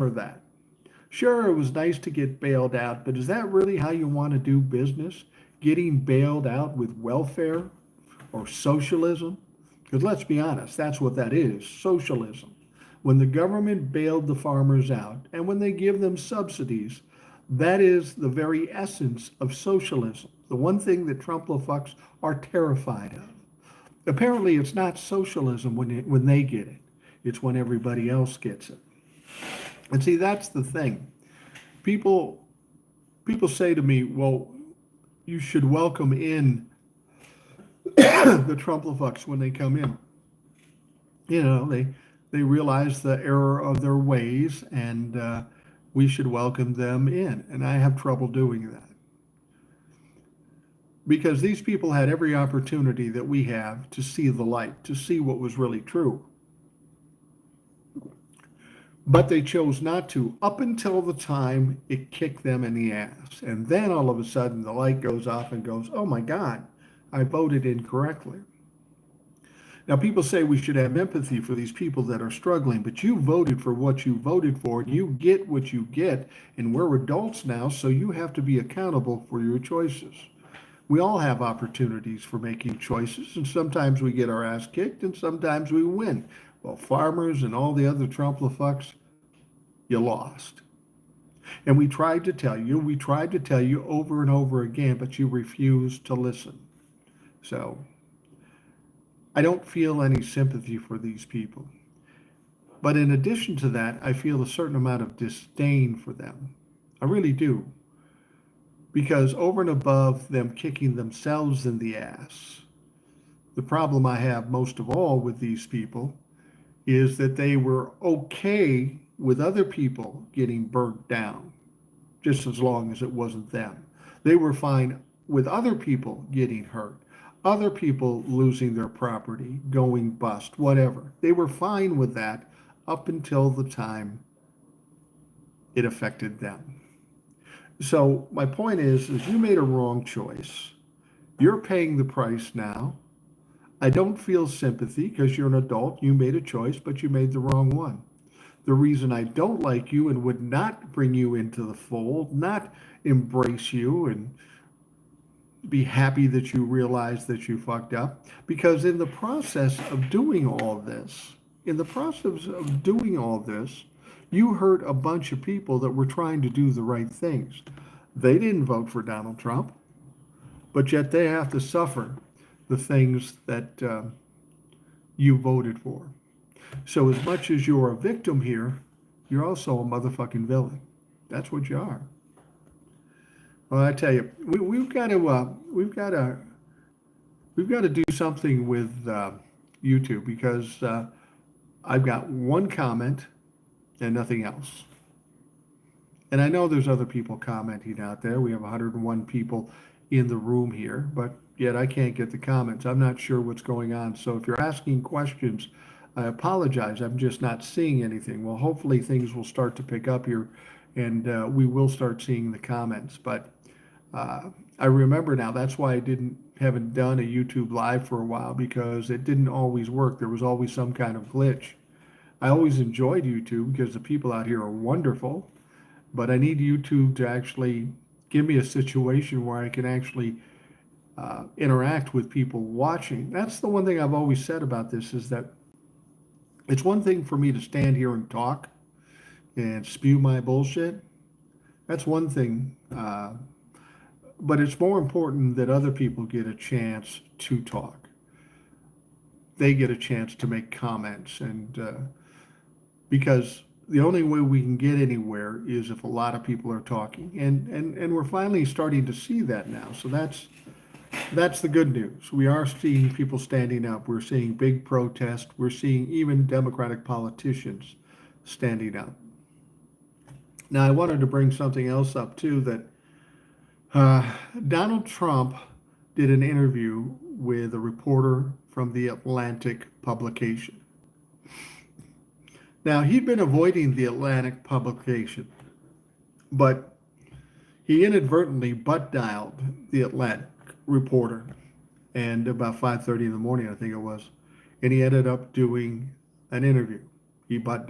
for that. Sure, it was nice to get bailed out, but is that really how you want to do business? Getting bailed out with welfare or socialism? Because let's be honest, that's what that is, socialism. When the government bailed the farmers out and when they give them subsidies, that is the very essence of socialism. The one thing that Trump-fucks are terrified of. Apparently, it's not socialism when they get it. It's when everybody else gets it. And see, that's the thing. People people say to me, well, you should welcome in the Trump-fucks when they come in. They realize the error of their ways, and we should welcome them in. And I have trouble doing that because these people had every opportunity that we have to see the light, to see what was really true. But they chose not to up until the time it kicked them in the ass. And then all of a sudden the light goes off and goes, oh my God, I voted incorrectly. Now, people say we should have empathy for these people that are struggling, but you voted for what you voted for, and you get what you get, and we're adults now, so you have to be accountable for your choices. We all have opportunities for making choices, and sometimes we get our ass kicked, and sometimes we win. Well, farmers and all the other Trump-fucks, you lost. And we tried to tell you over and over again, but you refused to listen. So I don't feel any sympathy for these people. But in addition to that, I feel a certain amount of disdain for them. I really do. Because over and above them kicking themselves in the ass, the problem I have most of all with these people is that they were okay with other people getting burnt down, just as long as it wasn't them. They were fine with other people getting hurt, other people losing their property, going bust, whatever. They were fine with that up until the time it affected them. So my point is you made a wrong choice. You're paying the price now. I don't feel sympathy because you're an adult. You made a choice, but you made the wrong one. The reason I don't like you and would not bring you into the fold, not embrace you and be happy that you realize that you fucked up, because in the process of doing all this, you hurt a bunch of people that were trying to do the right things. They didn't vote for Donald Trump, but yet they have to suffer the things that you voted for. So as much as you're a victim here, you're also a motherfucking villain. That's what you are. Well, I tell you, we've got to do something with YouTube because I've got one comment and nothing else. And I know there's other people commenting out there. We have 101 people in the room here, but yet I can't get the comments. I'm not sure what's going on. So if you're asking questions, I apologize. I'm just not seeing anything. Well, hopefully things will start to pick up here and we will start seeing the comments. But I remember now, that's why I haven't done a YouTube live for a while, because it didn't always work. There was always some kind of glitch. I always enjoyed YouTube because the people out here are wonderful, but I need YouTube to actually give me a situation where I can actually interact with people watching. That's the one thing I've always said about this, is that it's one thing for me to stand here and talk and spew my bullshit. That's one thing. But it's more important that other people get a chance to talk. They get a chance to make comments, and because the only way we can get anywhere is if a lot of people are talking, and we're finally starting to see that now. So that's the good news. We are seeing people standing up. We're seeing big protests. We're seeing even Democratic politicians standing up. Now, I wanted to bring something else up too, that Donald Trump did an interview with a reporter from the Atlantic publication. Now, he'd been avoiding the Atlantic publication, but he inadvertently butt dialed the Atlantic reporter, and about 5:30 in the morning, I think it was, and he ended up doing an interview. He butt